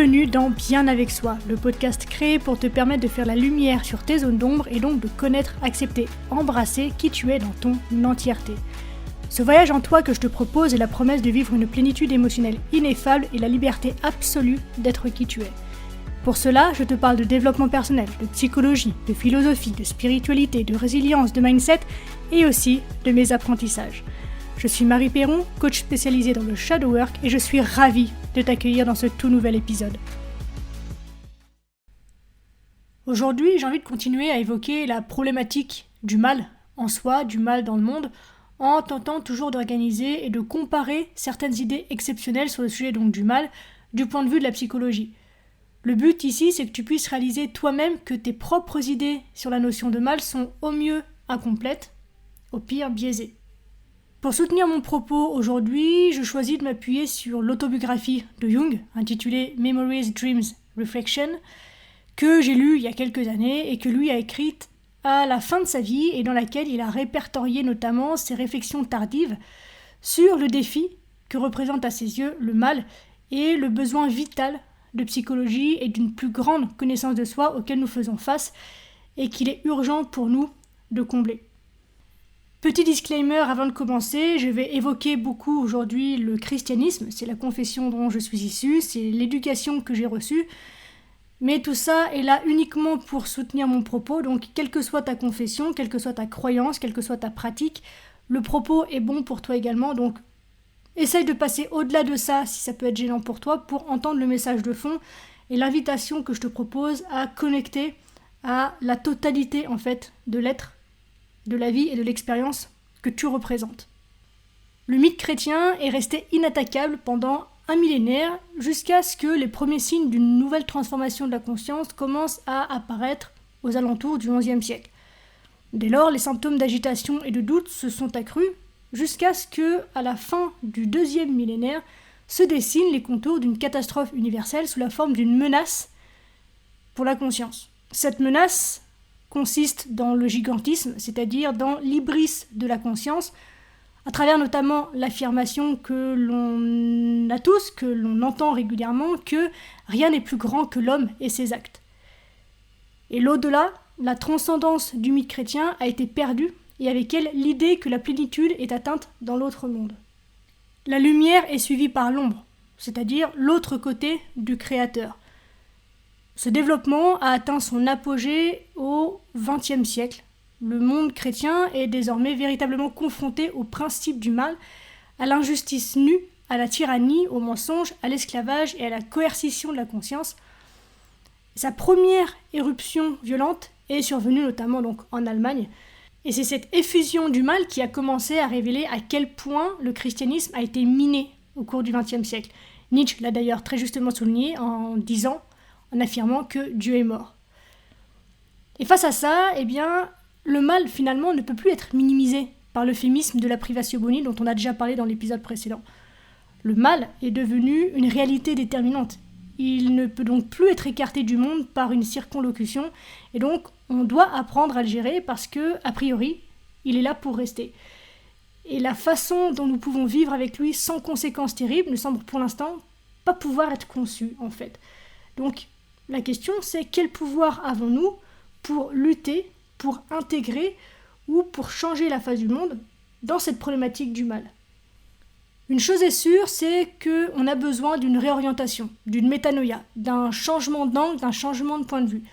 Bienvenue dans Bien avec soi, le podcast créé pour te permettre de faire la lumière sur tes zones d'ombre et donc de connaître, accepter, embrasser qui tu es dans ton entièreté. Ce voyage en toi que je te propose est la promesse de vivre une plénitude émotionnelle ineffable et la liberté absolue d'être qui tu es. Pour cela, je te parle de développement personnel, de psychologie, de philosophie, de spiritualité, de résilience, de mindset et aussi de mes apprentissages. Je suis Marie Perron, coach spécialisée dans le shadow work et je suis ravie de t'accueillir dans ce tout nouvel épisode. Aujourd'hui, j'ai envie de continuer à évoquer la problématique du mal en soi, du mal dans le monde, en tentant toujours d'organiser et de comparer certaines idées exceptionnelles sur le sujet donc du mal, du point de vue de la psychologie. Le but ici, c'est que tu puisses réaliser toi-même que tes propres idées sur la notion de mal sont au mieux incomplètes, au pire biaisées. Pour soutenir mon propos aujourd'hui, je choisis de m'appuyer sur l'autobiographie de Jung, intitulée Memories, Dreams, Reflection, que j'ai lue il y a quelques années et que lui a écrite à la fin de sa vie et dans laquelle il a répertorié notamment ses réflexions tardives sur le défi que représente à ses yeux le mal et le besoin vital de psychologie et d'une plus grande connaissance de soi auquel nous faisons face et qu'il est urgent pour nous de combler. Petit disclaimer avant de commencer, je vais évoquer beaucoup aujourd'hui le christianisme, c'est la confession dont je suis issue, c'est l'éducation que j'ai reçue, mais tout ça est là uniquement pour soutenir mon propos, donc quelle que soit ta confession, quelle que soit ta croyance, quelle que soit ta pratique, le propos est bon pour toi également, donc essaye de passer au-delà de ça si ça peut être gênant pour toi pour entendre le message de fond et l'invitation que je te propose à connecter à la totalité en fait de l'être, de la vie et de l'expérience que tu représentes. Le mythe chrétien est resté inattaquable pendant un millénaire jusqu'à ce que les premiers signes d'une nouvelle transformation de la conscience commencent à apparaître aux alentours du XIe siècle. Dès lors, les symptômes d'agitation et de doute se sont accrus jusqu'à ce que, à la fin du deuxième millénaire, se dessinent les contours d'une catastrophe universelle sous la forme d'une menace pour la conscience. Cette menace consiste dans le gigantisme, c'est-à-dire dans l'hybris de la conscience, à travers notamment l'affirmation que l'on a tous, que l'on entend régulièrement, que rien n'est plus grand que l'homme et ses actes. Et l'au-delà, la transcendance du mythe chrétien a été perdue, et avec elle l'idée que la plénitude est atteinte dans l'autre monde. La lumière est suivie par l'ombre, c'est-à-dire l'autre côté du Créateur. Ce développement a atteint son apogée au XXe siècle. Le monde chrétien est désormais véritablement confronté au principe du mal, à l'injustice nue, à la tyrannie, au mensonge, à l'esclavage et à la coercition de la conscience. Sa première éruption violente est survenue notamment donc en Allemagne, et c'est cette effusion du mal qui a commencé à révéler à quel point le christianisme a été miné au cours du XXe siècle. Nietzsche l'a d'ailleurs très justement souligné en affirmant que Dieu est mort. Et face à ça, le mal finalement ne peut plus être minimisé par l'euphémisme de la privatio boni dont on a déjà parlé dans l'épisode précédent. Le mal est devenu une réalité déterminante. Il ne peut donc plus être écarté du monde par une circonlocution, et donc on doit apprendre à le gérer parce que, a priori, il est là pour rester. Et la façon dont nous pouvons vivre avec lui sans conséquences terribles ne semble pour l'instant pas pouvoir être conçue en fait. Donc la question c'est quel pouvoir avons-nous pour lutter, pour intégrer ou pour changer la face du monde dans cette problématique du mal. Une chose est sûre, c'est qu'on a besoin d'une réorientation, d'une métanoïa, d'un changement d'angle, d'un changement de point de vue.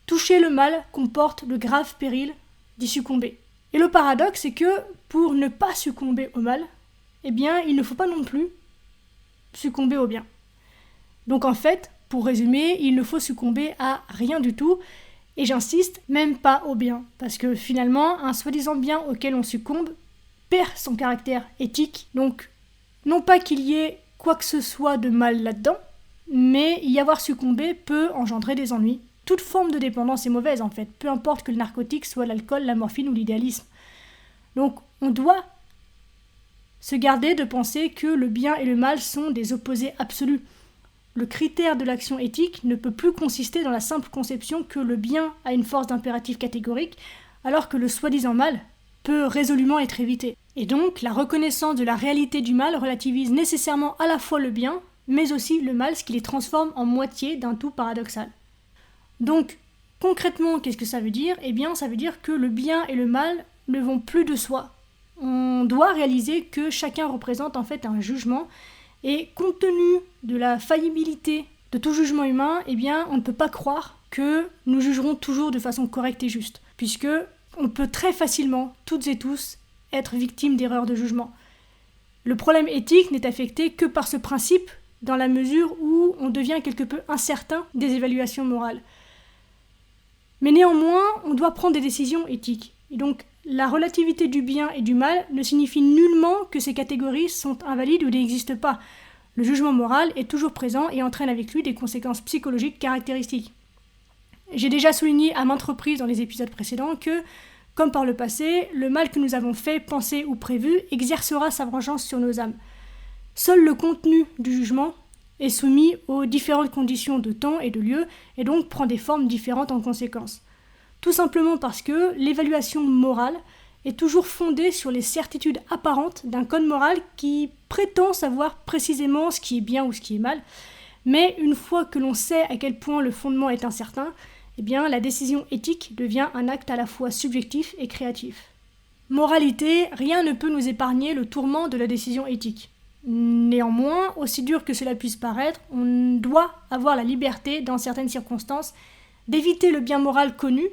Toucher le mal comporte le grave péril d'y succomber. Et le paradoxe, c'est que pour ne pas succomber au mal, il ne faut pas non plus succomber au bien. Donc en fait, pour résumer, il ne faut succomber à rien du tout, et j'insiste, même pas au bien, parce que finalement, un soi-disant bien auquel on succombe perd son caractère éthique, donc non pas qu'il y ait quoi que ce soit de mal là-dedans, mais y avoir succombé peut engendrer des ennuis. Toute forme de dépendance est mauvaise en fait, peu importe que le narcotique soit l'alcool, la morphine ou l'idéalisme. Donc on doit se garder de penser que le bien et le mal sont des opposés absolus. Le critère de l'action éthique ne peut plus consister dans la simple conception que le bien a une force d'impératif catégorique, alors que le soi-disant mal peut résolument être évité. Et donc, la reconnaissance de la réalité du mal relativise nécessairement à la fois le bien, mais aussi le mal, ce qui les transforme en moitié d'un tout paradoxal. Donc, concrètement, qu'est-ce que ça veut dire ? Eh bien, ça veut dire que le bien et le mal ne vont plus de soi. On doit réaliser que chacun représente en fait un jugement, et compte tenu de la faillibilité de tout jugement humain, eh bien, on ne peut pas croire que nous jugerons toujours de façon correcte et juste, puisque on peut très facilement, toutes et tous, être victime d'erreurs de jugement. Le problème éthique n'est affecté que par ce principe, dans la mesure où on devient quelque peu incertain des évaluations morales. Mais néanmoins, on doit prendre des décisions éthiques. Et donc, la relativité du bien et du mal ne signifie nullement que ces catégories sont invalides ou n'existent pas. Le jugement moral est toujours présent et entraîne avec lui des conséquences psychologiques caractéristiques. J'ai déjà souligné à maintes reprises dans les épisodes précédents que, comme par le passé, le mal que nous avons fait, pensé ou prévu exercera sa vengeance sur nos âmes. Seul le contenu du jugement est soumis aux différentes conditions de temps et de lieu et donc prend des formes différentes en conséquence. Tout simplement parce que l'évaluation morale est toujours fondée sur les certitudes apparentes d'un code moral qui prétend savoir précisément ce qui est bien ou ce qui est mal, mais une fois que l'on sait à quel point le fondement est incertain, eh bien la décision éthique devient un acte à la fois subjectif et créatif. Moralité, rien ne peut nous épargner le tourment de la décision éthique. Néanmoins, aussi dur que cela puisse paraître, on doit avoir la liberté, dans certaines circonstances, d'éviter le bien moral connu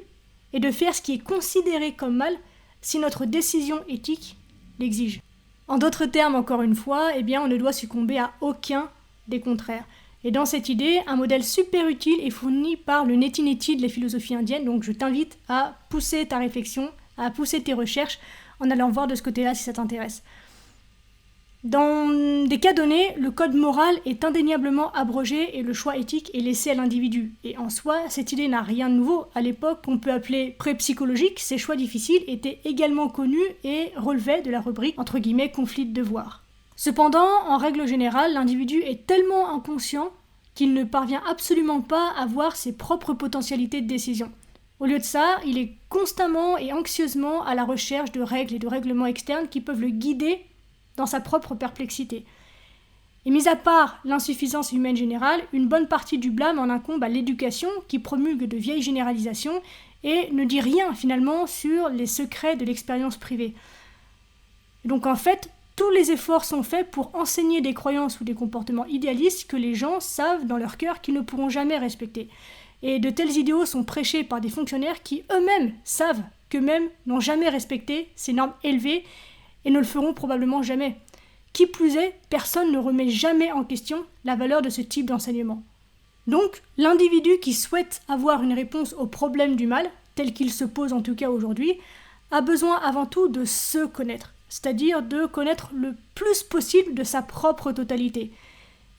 et de faire ce qui est considéré comme mal si notre décision éthique l'exige. En d'autres termes, encore une fois, eh bien, on ne doit succomber à aucun des contraires. Et dans cette idée, un modèle super utile est fourni par le Neti Neti de la philosophie indienne, donc je t'invite à pousser ta réflexion, à pousser tes recherches en allant voir de ce côté-là si ça t'intéresse. Dans des cas donnés, le code moral est indéniablement abrogé et le choix éthique est laissé à l'individu. Et en soi, cette idée n'a rien de nouveau. À l'époque qu'on peut appeler pré-psychologique, ces choix difficiles étaient également connus et relevaient de la rubrique entre guillemets conflit de devoir. Cependant, en règle générale, l'individu est tellement inconscient qu'il ne parvient absolument pas à voir ses propres potentialités de décision. Au lieu de ça, il est constamment et anxieusement à la recherche de règles et de règlements externes qui peuvent le guider dans sa propre perplexité. Et mis à part l'insuffisance humaine générale, une bonne partie du blâme en incombe à l'éducation qui promulgue de vieilles généralisations et ne dit rien finalement sur les secrets de l'expérience privée. Et donc en fait, tous les efforts sont faits pour enseigner des croyances ou des comportements idéalistes que les gens savent dans leur cœur qu'ils ne pourront jamais respecter. Et de tels idéaux sont prêchés par des fonctionnaires qui eux-mêmes savent qu'eux-mêmes n'ont jamais respecté ces normes élevées et ne le feront probablement jamais. Qui plus est, personne ne remet jamais en question la valeur de ce type d'enseignement. Donc, l'individu qui souhaite avoir une réponse au problème du mal, tel qu'il se pose en tout cas aujourd'hui, a besoin avant tout de se connaître, c'est-à-dire de connaître le plus possible de sa propre totalité.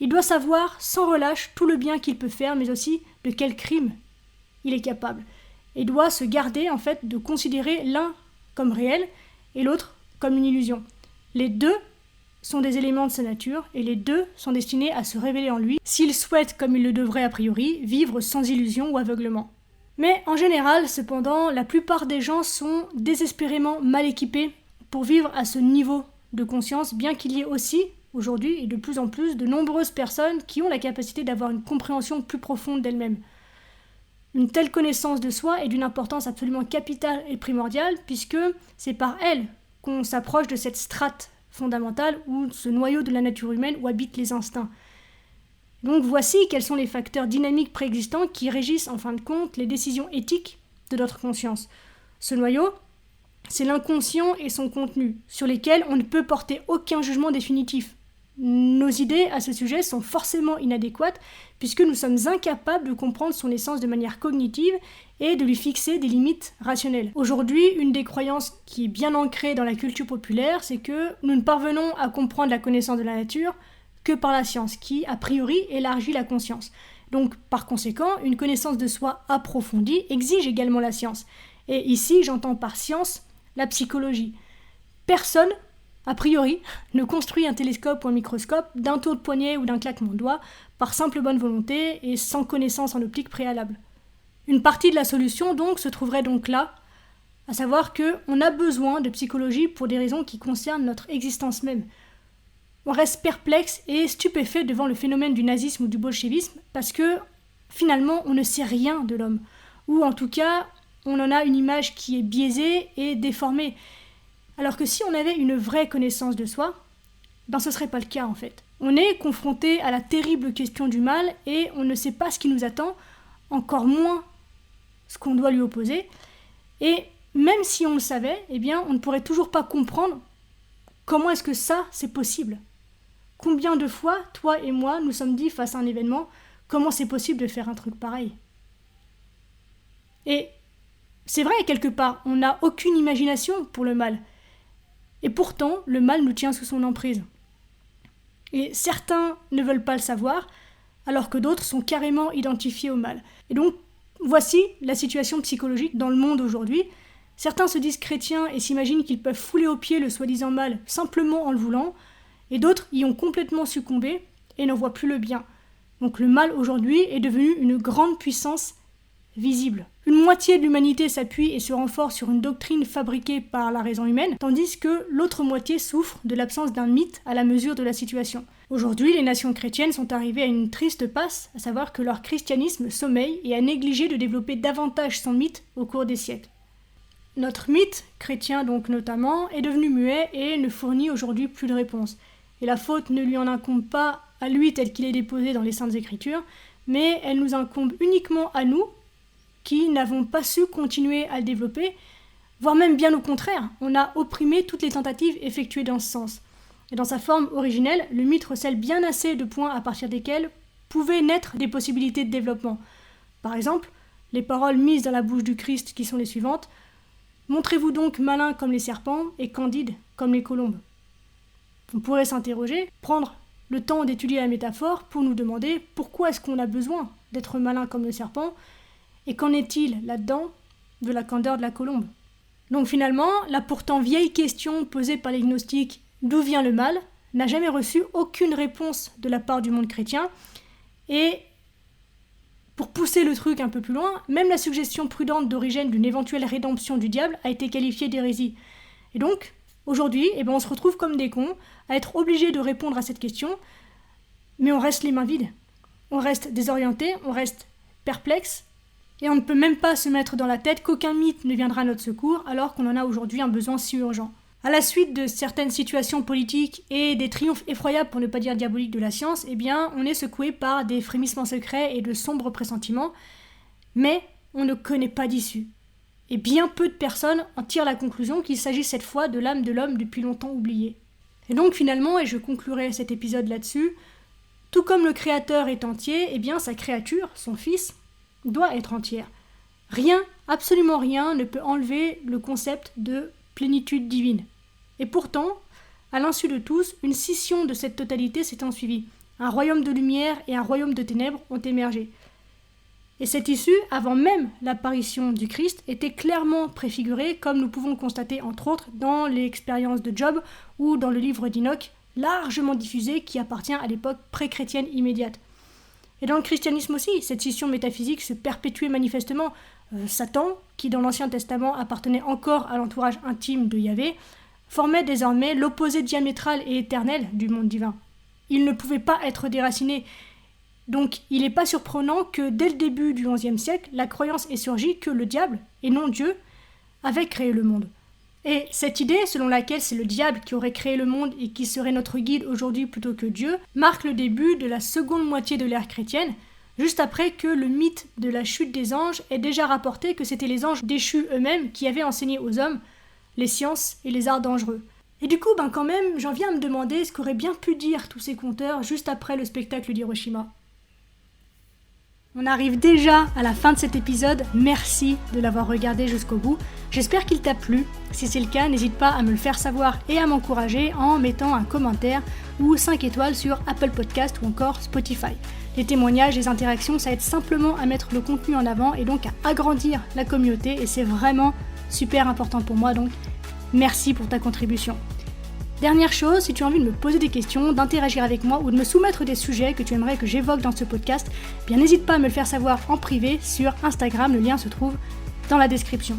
Il doit savoir sans relâche tout le bien qu'il peut faire, mais aussi de quel crime il est capable. Et doit se garder en fait de considérer l'un comme réel et l'autre comme une illusion. Les deux sont des éléments de sa nature et les deux sont destinés à se révéler en lui s'il souhaite, comme il le devrait a priori, vivre sans illusion ou aveuglement. Mais en général, cependant, la plupart des gens sont désespérément mal équipés pour vivre à ce niveau de conscience, bien qu'il y ait aussi, aujourd'hui et de plus en plus, de nombreuses personnes qui ont la capacité d'avoir une compréhension plus profonde d'elles-mêmes. Une telle connaissance de soi est d'une importance absolument capitale et primordiale, puisque c'est par elle qu'on s'approche de cette strate fondamentale ou ce noyau de la nature humaine où habitent les instincts. Donc voici quels sont les facteurs dynamiques préexistants qui régissent en fin de compte les décisions éthiques de notre conscience. Ce noyau, c'est l'inconscient et son contenu, sur lesquels on ne peut porter aucun jugement définitif. Nos idées à ce sujet sont forcément inadéquates puisque nous sommes incapables de comprendre son essence de manière cognitive et de lui fixer des limites rationnelles. Aujourd'hui, une des croyances qui est bien ancrée dans la culture populaire, c'est que nous ne parvenons à comprendre la connaissance de la nature que par la science, qui, a priori, élargit la conscience. Donc, par conséquent, une connaissance de soi approfondie exige également la science. Et ici, j'entends par science la psychologie. Personne, a priori, ne construit un télescope ou un microscope d'un tour de poignet ou d'un claquement de doigts par simple bonne volonté et sans connaissance en optique préalable. Une partie de la solution donc se trouverait donc là, à savoir qu'on a besoin de psychologie pour des raisons qui concernent notre existence même. on reste perplexe et stupéfait devant le phénomène du nazisme ou du bolchevisme parce que finalement on ne sait rien de l'homme. Ou en tout cas, on en a une image qui est biaisée et déformée. Alors que si on avait une vraie connaissance de soi, ce serait pas le cas en fait. On est confronté à la terrible question du mal et on ne sait pas ce qui nous attend, encore moins ce qu'on doit lui opposer. Et même si on le savait, on ne pourrait toujours pas comprendre comment est-ce que ça, c'est possible. Combien de fois, toi et moi, nous sommes dit face à un événement, comment c'est possible de faire un truc pareil? Et c'est vrai, quelque part, on n'a aucune imagination pour le mal. Et pourtant, le mal nous tient sous son emprise. Et certains ne veulent pas le savoir, alors que d'autres sont carrément identifiés au mal. Et donc, voici la situation psychologique dans le monde aujourd'hui. Certains se disent chrétiens et s'imaginent qu'ils peuvent fouler aux pieds le soi-disant mal simplement en le voulant, et d'autres y ont complètement succombé et n'en voient plus le bien. Donc le mal aujourd'hui est devenu une grande puissance visible. Une moitié de l'humanité s'appuie et se renforce sur une doctrine fabriquée par la raison humaine, tandis que l'autre moitié souffre de l'absence d'un mythe à la mesure de la situation. Aujourd'hui, les nations chrétiennes sont arrivées à une triste passe, à savoir que leur christianisme sommeille et a négligé de développer davantage son mythe au cours des siècles. Notre mythe, chrétien donc notamment, est devenu muet et ne fournit aujourd'hui plus de réponse. Et la faute ne lui en incombe pas à lui tel qu'il est déposé dans les Saintes Écritures, mais elle nous incombe uniquement à nous, qui n'avons pas su continuer à le développer, voire même bien au contraire, on a opprimé toutes les tentatives effectuées dans ce sens. Et dans sa forme originelle, le mythe recèle bien assez de points à partir desquels pouvaient naître des possibilités de développement. Par exemple, les paroles mises dans la bouche du Christ qui sont les suivantes: « Montrez-vous donc malins comme les serpents et candides comme les colombes ». On pourrait s'interroger, prendre le temps d'étudier la métaphore pour nous demander pourquoi est-ce qu'on a besoin d'être malin comme le serpent et qu'en est-il là-dedans de la candeur de la colombe. Donc finalement, la pourtant vieille question posée par les gnostiques « D'où vient le mal ?», n'a jamais reçu aucune réponse de la part du monde chrétien. Et pour pousser le truc un peu plus loin, même la suggestion prudente d'Origène d'une éventuelle rédemption du diable a été qualifiée d'hérésie. Et donc, aujourd'hui, on se retrouve comme des cons à être obligés de répondre à cette question, mais on reste les mains vides. On reste désorienté, on reste perplexe, et on ne peut même pas se mettre dans la tête qu'aucun mythe ne viendra à notre secours alors qu'on en a aujourd'hui un besoin si urgent. À la suite de certaines situations politiques et des triomphes effroyables, pour ne pas dire diaboliques, de la science, on est secoué par des frémissements secrets et de sombres pressentiments, mais on ne connaît pas d'issue. Et bien peu de personnes en tirent la conclusion qu'il s'agit cette fois de l'âme de l'homme depuis longtemps oubliée. Et donc finalement, et je conclurai cet épisode là-dessus, tout comme le Créateur est entier, sa créature, son Fils, doit être entière. Rien, absolument rien, ne peut enlever le concept de plénitude divine. Et pourtant, à l'insu de tous, une scission de cette totalité s'est ensuivie. Un royaume de lumière et un royaume de ténèbres ont émergé. Et cette issue, avant même l'apparition du Christ, était clairement préfigurée, comme nous pouvons le constater entre autres dans l'expérience de Job ou dans le livre d'Enoch, largement diffusé, qui appartient à l'époque pré-chrétienne immédiate. Et dans le christianisme aussi, cette scission métaphysique se perpétuait manifestement. Satan, qui dans l'Ancien Testament appartenait encore à l'entourage intime de Yahvé, formait désormais l'opposé diamétral et éternel du monde divin. Il ne pouvait pas être déraciné. Donc il n'est pas surprenant que dès le début du XIe siècle, la croyance ait surgi que le diable, et non Dieu, avait créé le monde. Et cette idée, selon laquelle c'est le diable qui aurait créé le monde et qui serait notre guide aujourd'hui plutôt que Dieu, marque le début de la seconde moitié de l'ère chrétienne, juste après que le mythe de la chute des anges ait déjà rapporté que c'était les anges déchus eux-mêmes qui avaient enseigné aux hommes les sciences et les arts dangereux. Et du coup, quand même, j'en viens à me demander ce qu'auraient bien pu dire tous ces conteurs juste après le spectacle d'Hiroshima. On arrive déjà à la fin de cet épisode, merci de l'avoir regardé jusqu'au bout. J'espère qu'il t'a plu. Si c'est le cas, n'hésite pas à me le faire savoir et à m'encourager en mettant un commentaire ou 5 étoiles sur Apple Podcast ou encore Spotify. Les témoignages, les interactions, ça aide simplement à mettre le contenu en avant et donc à agrandir la communauté et c'est vraiment super important pour moi, donc merci pour ta contribution. Dernière chose, si tu as envie de me poser des questions, d'interagir avec moi ou de me soumettre des sujets que tu aimerais que j'évoque dans ce podcast, n'hésite pas à me le faire savoir en privé sur Instagram, le lien se trouve dans la description.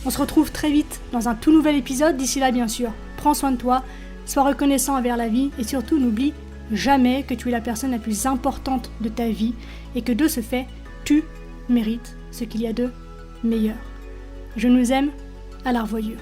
On se retrouve très vite dans un tout nouvel épisode, d'ici là bien sûr, prends soin de toi, Sois reconnaissant envers la vie et surtout n'oublie jamais que tu es la personne la plus importante de ta vie et que de ce fait, tu mérites ce qu'il y a de meilleur. Je nous aime, à la revoyure.